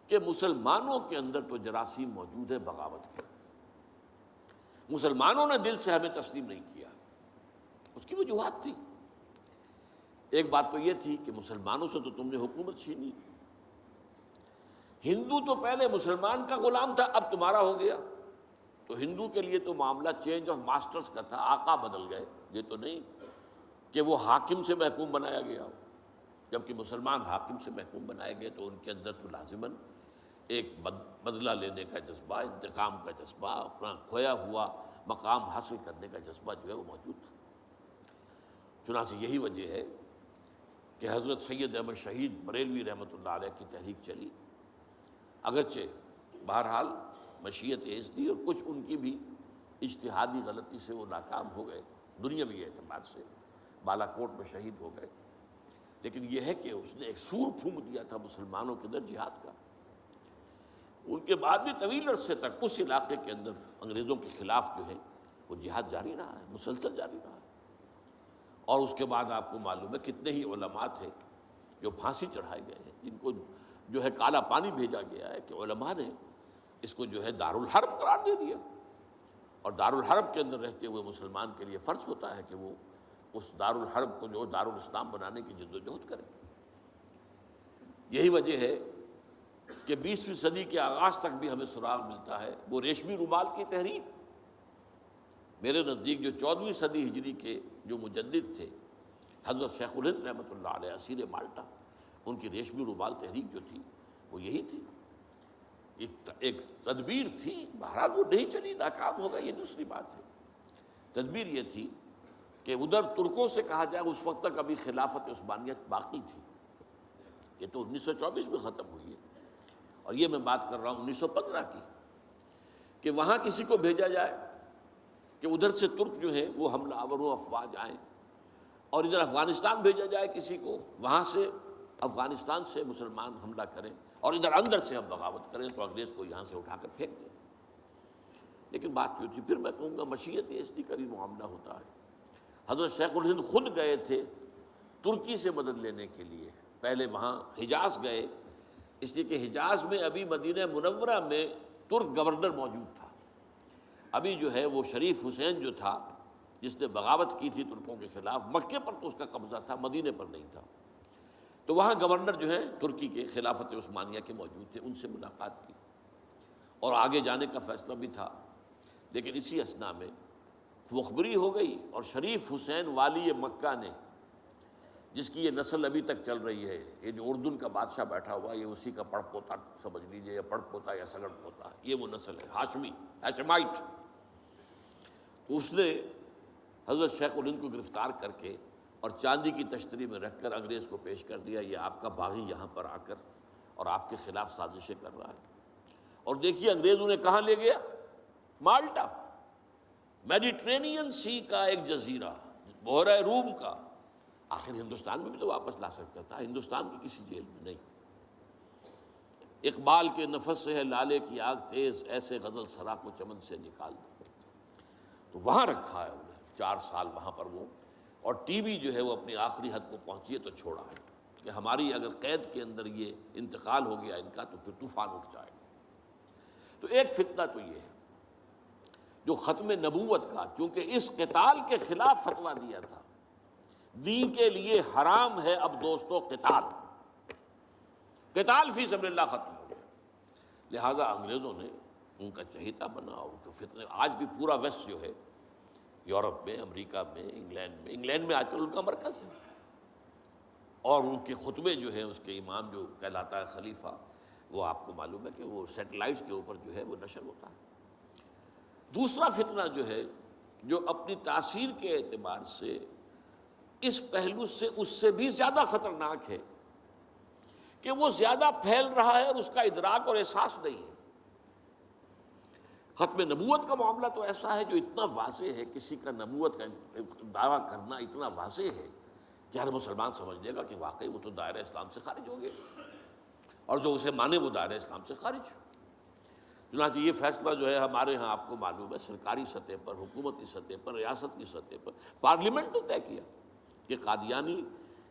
کہ مسلمانوں کے اندر تو جراثیم موجود ہے بغاوت کے، مسلمانوں نے دل سے ہمیں تسلیم نہیں کیا، اس کی وجوہات تھی۔ ایک بات تو یہ تھی کہ مسلمانوں سے تو تم نے حکومت چھینی، ہندو تو پہلے مسلمان کا غلام تھا، اب تمہارا ہو گیا، تو ہندو کے لیے تو معاملہ چینج آف ماسٹرز کا تھا، آقا بدل گئے، یہ تو نہیں کہ وہ حاکم سے محکوم بنایا گیا ہو، جبکہ مسلمان حاکم سے محکوم بنائے گئے تو ان کے اندر تو لازماً ایک بدلہ لینے کا جذبہ، انتقام کا جذبہ، اپنا کھویا ہوا مقام حاصل کرنے کا جذبہ جو ہے وہ موجود تھا۔ چنانچہ یہی وجہ ہے کہ حضرت سید احمد شہید بریلوی رحمۃ اللہ علیہ کی تحریک چلی، اگرچہ بہرحال مشیت ایز دی، اور کچھ ان کی بھی اجتہادی غلطی سے وہ ناکام ہو گئے، دنیاوی اعتبار سے بالا کوٹ میں شہید ہو گئے، لیکن یہ ہے کہ اس نے ایک سور پھونک دیا تھا مسلمانوں کے اندر جہاد کا۔ ان کے بعد بھی طویل عرصے تک اس علاقے کے اندر انگریزوں کے خلاف جو ہے وہ جہاد جاری رہا ہے، مسلسل جاری رہا ہے، اور اس کے بعد آپ کو معلوم ہے کتنے ہی علماء تھے جو پھانسی چڑھائے گئے ہیں، جن کو جو ہے کالا پانی بھیجا گیا ہے کہ علماء نے اس کو جو ہے دارالحرب قرار دے دیا، اور دارالحرب کے اندر رہتے ہوئے مسلمان کے لیے فرض ہوتا ہے کہ وہ اس دارالحرب کو جو دارالاسلام بنانے کی جد و جہد کرے۔ یہی وجہ ہے کہ 20ویں صدی کے آغاز تک بھی ہمیں سراغ ملتا ہے وہ ریشمی رومال کی تحریک۔ میرے نزدیک جو 14ویں صدی ہجری کے جو مجدد تھے حضرت شیخ الہند رحمۃ اللہ علیہ اسیر مالٹا، ان کی ریشمی رومال تحریک جو تھی وہ یہی تھی، ایک تدبیر تھی، بہرحال وہ نہیں چلی، ناکام ہو گئی، یہ دوسری بات ہے۔ تدبیر یہ تھی کہ ادھر ترکوں سے کہا جائے اس وقت تک ابھی خلافت عثمانیت باقی تھی، یہ تو 1924 میں ختم ہوئی ہے، اور یہ میں بات کر رہا ہوں 1915 کی، کہ وہاں کسی کو بھیجا جائے کہ ادھر سے ترک جو ہیں وہ حملہ آور و افواج آئیں، اور ادھر افغانستان بھیجا جائے کسی کو، وہاں سے افغانستان سے مسلمان حملہ کریں اور ادھر اندر سے ہم بغاوت کریں تو انگریز کو یہاں سے اٹھا کر پھینک دیں. لیکن بات کیوں تھی؟ پھر میں کہوں گا مشیت ایسی کا بھی معاملہ ہوتا ہے. حضرت شیخ الہند خود گئے تھے ترکی سے مدد لینے کے لیے. پہلے وہاں حجاز گئے، اس لیے کہ حجاز میں ابھی مدینہ منورہ میں ترک گورنر موجود تھا. ابھی جو ہے وہ شریف حسین جو تھا جس نے بغاوت کی تھی ترکوں کے خلاف، مکے پر تو اس کا قبضہ تھا، مدینے پر نہیں تھا. تو وہاں گورنر جو ہے ترکی کے خلافت عثمانیہ کے موجود تھے، ان سے ملاقات کی اور آگے جانے کا فیصلہ بھی تھا. لیکن اسی اثنا میں مخبری ہو گئی اور شریف حسین والی مکہ نے، جس کی یہ نسل ابھی تک چل رہی ہے، یہ جو اردن کا بادشاہ بیٹھا ہوا یہ اسی کا پڑ پوتا سمجھ لیجئے، یا پڑ پوتا یا سگڑ پوتا، یہ وہ نسل ہے ہاشمی، ہاشمائٹ. اس نے حضرت شیخ الہند کو گرفتار کر کے اور چاندی کی تشتری میں رکھ کر انگریز کو پیش کر دیا، یہ آپ کا باغی یہاں پر آ کر اور آپ کے خلاف سازشیں کر رہا ہے. اور دیکھیے انگریز انہیں کہاں لے گیا؟ مالٹا، میڈیٹرینین سی کا ایک جزیرہ، بحیرہ روم کا. آخر ہندوستان میں بھی تو واپس لا سکتا تھا، ہندوستان کی کسی جیل میں نہیں. اقبال کے نفس سے ہے لالے کی آگ تیز، ایسے غزل سرا کو چمن سے نکال دو. تو وہاں رکھا ہے انہیں 4 سال وہاں پر وہ. اور ٹی وی جو ہے وہ اپنی آخری حد کو پہنچی ہے تو چھوڑا ہے کہ ہماری اگر قید کے اندر یہ انتقال ہو گیا ان کا تو پھر طوفان اٹھ جائے گا. تو ایک فتنہ تو یہ ہے جو ختم نبوت کا، چونکہ اس قتال کے خلاف فتویٰ دیا تھا، دین کے لیے حرام ہے اب دوستو قتال، قتال فی سبیل اللہ ختم ہو گیا. لہذا انگریزوں نے ان کا چہیتا بنا اور ان کے فتنے. آج بھی پورا ویسٹ جو ہے، یورپ میں، امریکہ میں، انگلینڈ میں آج کل ان کا مرکز ہے. اور ان کے خطبے جو ہیں، اس کے امام جو کہلاتا ہے خلیفہ، وہ آپ کو معلوم ہے کہ وہ سیٹلائٹس کے اوپر جو ہے وہ نشر ہوتا ہے. دوسرا فتنہ جو ہے جو اپنی تاثیر کے اعتبار سے اس پہلو سے اس سے بھی زیادہ خطرناک ہے کہ وہ زیادہ پھیل رہا ہے اور اس کا ادراک اور احساس نہیں ہے. ختم نبوت کا معاملہ تو ایسا ہے جو اتنا واضح ہے، کسی کا نبوت کا دعویٰ کرنا اتنا واضح ہے کہ ہر مسلمان سمجھ لے گا کہ واقعی وہ تو دائرہ اسلام سے خارج ہو گئے، اور جو اسے مانے وہ دائرہ اسلام سے خارج. چنانچہ یہ فیصلہ جو ہے ہمارے ہاں آپ کو معلوم ہے سرکاری سطح پر، حکومتی سطح پر، ریاست کی سطح پر، پارلیمنٹ نے طے کیا کہ قادیانی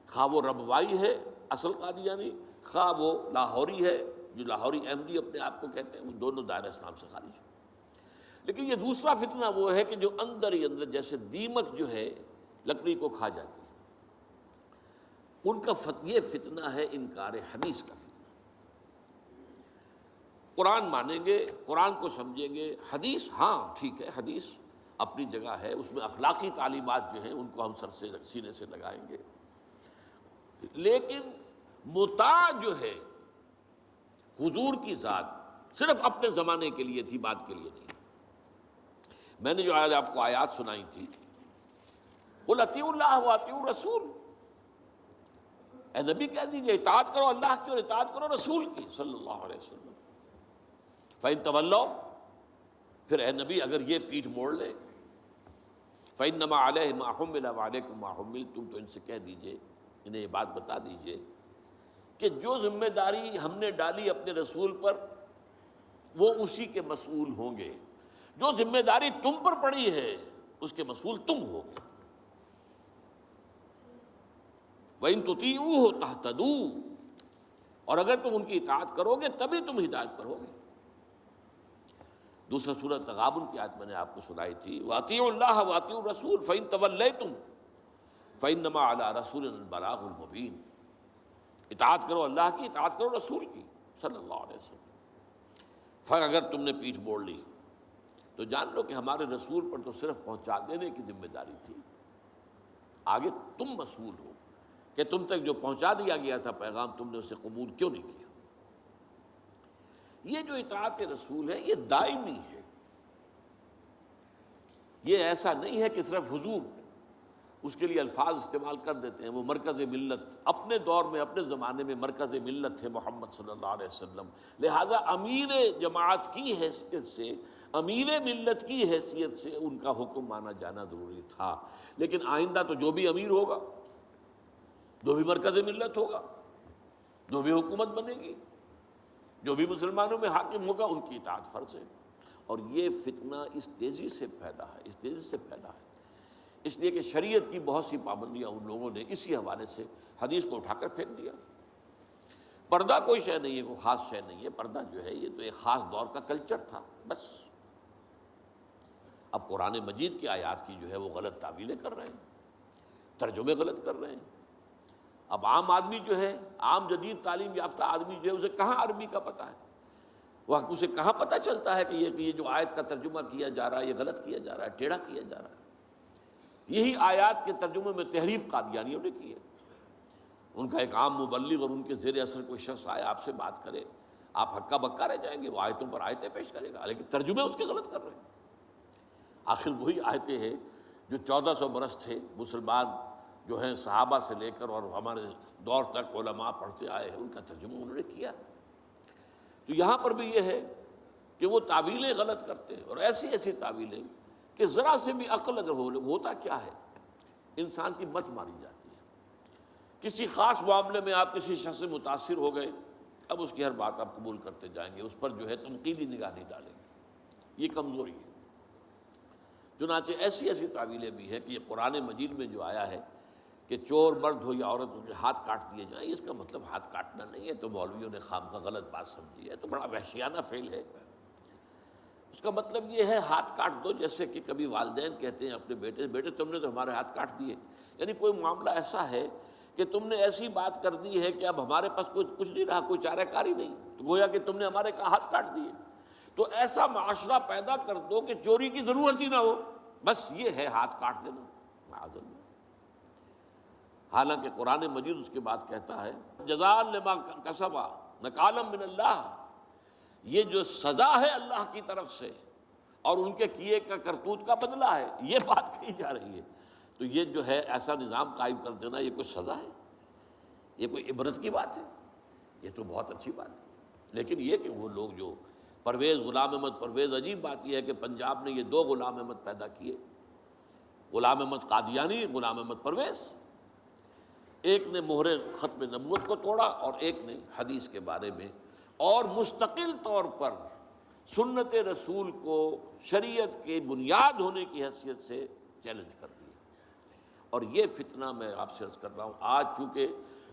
خواہ وہ ربوائی ہے اصل قادیانی، خواہ وہ لاہوری ہے جو لاہوری احمدی اپنے آپ کو کہتے ہیں، وہ دونوں دائرہ اسلام سے خارج ہیں. لیکن یہ دوسرا فتنہ وہ ہے کہ جو اندر ہی اندر جیسے دیمک جو ہے لکڑی کو کھا جاتی ہے، ان کا یہ فتنہ ہے انکار حدیث کا فتنہ. قرآن مانیں گے، قرآن کو سمجھیں گے، حدیث ہاں ٹھیک ہے، حدیث اپنی جگہ ہے، اس میں اخلاقی تعلیمات جو ہیں ان کو ہم سر سے سینے سے لگائیں گے. لیکن مطاع جو ہے حضور کی ذات صرف اپنے زمانے کے لیے تھی، بعد کے لیے نہیں. میں نے جو آج آپ کو آیات سنائی تھی، قل اطیعوا اللہ واطیعوا الرسول، اے نبی کہہ دیجیے اطاعت کرو اللہ کی اور اطاعت کرو رسول کی صلی اللہ علیہ وسلم. فَإِن تَوَلَّوْا، پھر اے نبی اگر یہ پیٹھ موڑ لے، فَإِنَّمَا عَلَيْهِ مَا حُمِّلَ وَعَلَيْكُمْ مَا حُمِّلْتُمْ، تو ان سے کہہ دیجئے، انہیں یہ بات بتا دیجئے کہ جو ذمہ داری ہم نے ڈالی اپنے رسول پر وہ اسی کے مسئول ہوں گے، جو ذمہ داری تم پر پڑی ہے اس کے مسئول تم ہوگے. وَإِن تُطِيعُوهُ تَهْتَدُوا، اور اگر تم ان کی اطاعت کرو گے تبھی تم ہدایت پر ہوگے. دوسرا سورۃ تغابن کی آیت میں نے آپ کو سنائی تھی، وَأَطِيعُوا اللَّهَ وَأَطِيعُوا الرَّسُولَ فَإِن تَوَلَّيْتُمْ فَإِنَّمَا عَلَىٰ رَسُولِنَا الْبَلَاغُ الْمُبِينُ. اطاعت کرو اللہ کی، اطاعت کرو رسول کی صلی اللہ علیہ وسلم. پھر اگر تم نے پیٹھ موڑ لی تو جان لو کہ ہمارے رسول پر تو صرف پہنچا دینے کی ذمہ داری تھی، آگے تم مسئول ہو کہ تم تک جو پہنچا دیا گیا تھا پیغام تم نے اسے قبول کیوں نہیں کیا. یہ جو اطاعت رسول ہے یہ دائمی ہے، یہ ایسا نہیں ہے کہ صرف حضور اس کے لیے الفاظ استعمال کر دیتے ہیں. وہ مرکز ملت اپنے دور میں اپنے زمانے میں مرکز ملت تھے محمد صلی اللہ علیہ وسلم، لہٰذا امیر جماعت کی حیثیت سے، امیر ملت کی حیثیت سے ان کا حکم مانا جانا ضروری تھا. لیکن آئندہ تو جو بھی امیر ہوگا، جو بھی مرکز ملت ہوگا، جو بھی حکومت بنے گی، جو بھی مسلمانوں میں حاکم ہوگا، ان کی اطاعت فرض ہے۔ اور یہ فتنہ اس تیزی سے پھیلا ہے، اس تیزی سے پھیلا ہے، اس لیے کہ شریعت کی بہت سی پابندیاں ان لوگوں نے اسی حوالے سے حدیث کو اٹھا کر پھینک دیا۔ پردہ کوئی شے نہیں ہے، کوئی خاص شے نہیں ہے، پردہ جو ہے یہ تو ایک خاص دور کا کلچر تھا بس۔ اب قرآن مجید کی آیات کی جو ہے وہ غلط تعویلیں کر رہے ہیں، ترجمے غلط کر رہے ہیں۔ اب عام آدمی جو ہے، عام جدید تعلیم یافتہ آدمی جو ہے، اسے کہاں عربی کا پتہ ہے؟ وہ اسے کہاں پتہ چلتا ہے کہ یہ جو آیت کا ترجمہ کیا جا رہا ہے یہ غلط کیا جا رہا ہے، ٹیڑھا کیا جا رہا ہے؟ یہی آیات کے ترجمے میں تحریف قادیانیوں نے کی ہے۔ ان کا ایک عام مبلغ اور ان کے زیر اثر کوئی شخص آئے آپ سے بات کرے، آپ ہکا بکا رہ جائیں گے، وہ آیتوں پر آیتیں پیش کرے گا، لیکن ترجمے اس کے غلط کر رہے ہیں۔ آخر وہی آیتیں ہیں جو 1400 برس تھے مسلمان جو ہیں صحابہ سے لے کر اور ہمارے دور تک علماء پڑھتے آئے ہیں، ان کا ترجمہ انہوں نے کیا۔ تو یہاں پر بھی یہ ہے کہ وہ تعویلیں غلط کرتے ہیں، اور ایسی ایسی تعویلیں کہ ذرا سے بھی عقل اگر ہوتا کیا ہے، انسان کی مت ماری جاتی ہے۔ کسی خاص معاملے میں آپ کسی شخص سے متاثر ہو گئے، اب اس کی ہر بات آپ قبول کرتے جائیں گے، اس پر جو ہے تنقیدی نگاہ نہیں ڈالیں گے، یہ کمزوری ہے۔ چنانچہ ایسی ایسی تعویلیں بھی ہیں کہ یہ قرآن مجید میں جو آیا ہے کہ چور مرد ہو یا عورت ہو کے ہاتھ کاٹ دیے جائیں، اس کا مطلب ہاتھ کاٹنا نہیں ہے، تو مولویوں نے خام غلط بات سمجھی ہے، تو بڑا وحشیانہ فعل ہے۔ اس کا مطلب یہ ہے ہاتھ کاٹ دو، جیسے کہ کبھی والدین کہتے ہیں اپنے بیٹے تم نے تو ہمارے ہاتھ کاٹ دیے، یعنی کوئی معاملہ ایسا ہے کہ تم نے ایسی بات کر دی ہے کہ اب ہمارے پاس کچھ نہیں رہا، کوئی چارہ کاری نہیں، تو گویا کہ تم نے ہمارے ہاتھ کاٹ دیے۔ تو ایسا معاشرہ پیدا کر دو کہ چوری کی ضرورت ہی نہ ہو، بس یہ ہے ہاتھ کاٹ دینا، معاذ اللہ۔ حالانکہ قرآن مجید اس کے بعد کہتا ہے جزاء لما کسبا نکالا من اللہ، یہ جو سزا ہے اللہ کی طرف سے اور ان کے کیے کا کرتوت کا بدلہ ہے، یہ بات کہی جا رہی ہے۔ تو یہ جو ہے ایسا نظام قائم کر دینا، یہ کوئی سزا ہے؟ یہ کوئی عبرت کی بات ہے؟ یہ تو بہت اچھی بات ہے۔ لیکن یہ کہ وہ لوگ جو پرویز غلام احمد پرویز، عجیب بات یہ ہے کہ پنجاب نے یہ دو غلام احمد پیدا کیے، غلام احمد قادیانی، غلام احمد پرویز۔ ایک نے مہر ختم نبوت کو توڑا اور ایک نے حدیث کے بارے میں اور مستقل طور پر سنت رسول کو شریعت کے بنیاد ہونے کی حیثیت سے چیلنج کر دیا۔ اور یہ فتنہ میں آپ سے عرض کر رہا ہوں، آج چونکہ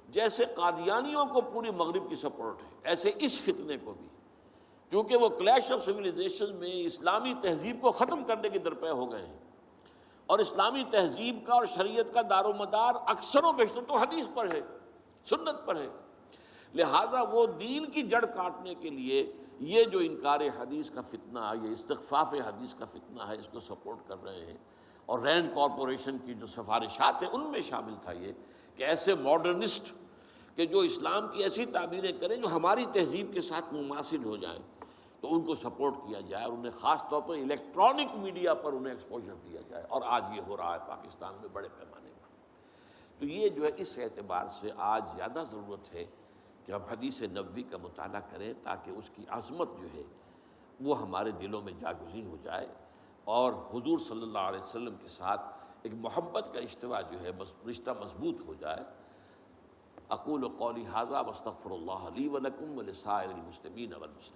جیسے قادیانیوں کو پوری مغرب کی سپورٹ ہے، ایسے اس فتنے کو بھی، کیونکہ وہ کلیش آف سویلائزیشن میں اسلامی تہذیب کو ختم کرنے کے درپے ہو گئے ہیں، اور اسلامی تہذیب کا اور شریعت کا دار و مدار اکثر و بیشتر تو حدیث پر ہے، سنت پر ہے، لہٰذا وہ دین کی جڑ کاٹنے کے لیے یہ جو انکار حدیث کا فتنہ، یہ استخفاف حدیث کا فتنہ ہے، اس کو سپورٹ کر رہے ہیں۔ اور رینڈ کارپوریشن کی جو سفارشات ہیں ان میں شامل تھا یہ کہ ایسے ماڈرنسٹ کہ جو اسلام کی ایسی تعبیریں کریں جو ہماری تہذیب کے ساتھ مماثل ہو جائیں، تو ان کو سپورٹ کیا جائے، اور انہیں خاص طور پر الیکٹرانک میڈیا پر انہیں ایکسپوجر دیا جائے، اور آج یہ ہو رہا ہے پاکستان میں بڑے پیمانے پر۔ تو یہ جو ہے اس اعتبار سے آج زیادہ ضرورت ہے کہ ہم حدیث نبوی کا مطالعہ کریں، تاکہ اس کی عظمت جو ہے وہ ہمارے دلوں میں جاگزیں ہو جائے، اور حضور صلی اللہ علیہ وسلم کے ساتھ ایک محبت کا اشتوا جو ہے رشتہ مضبوط ہو جائے۔ اقول قولی ھذا واستغفر اللہ لی ولکم ولسائر المسلمین والمسلمات۔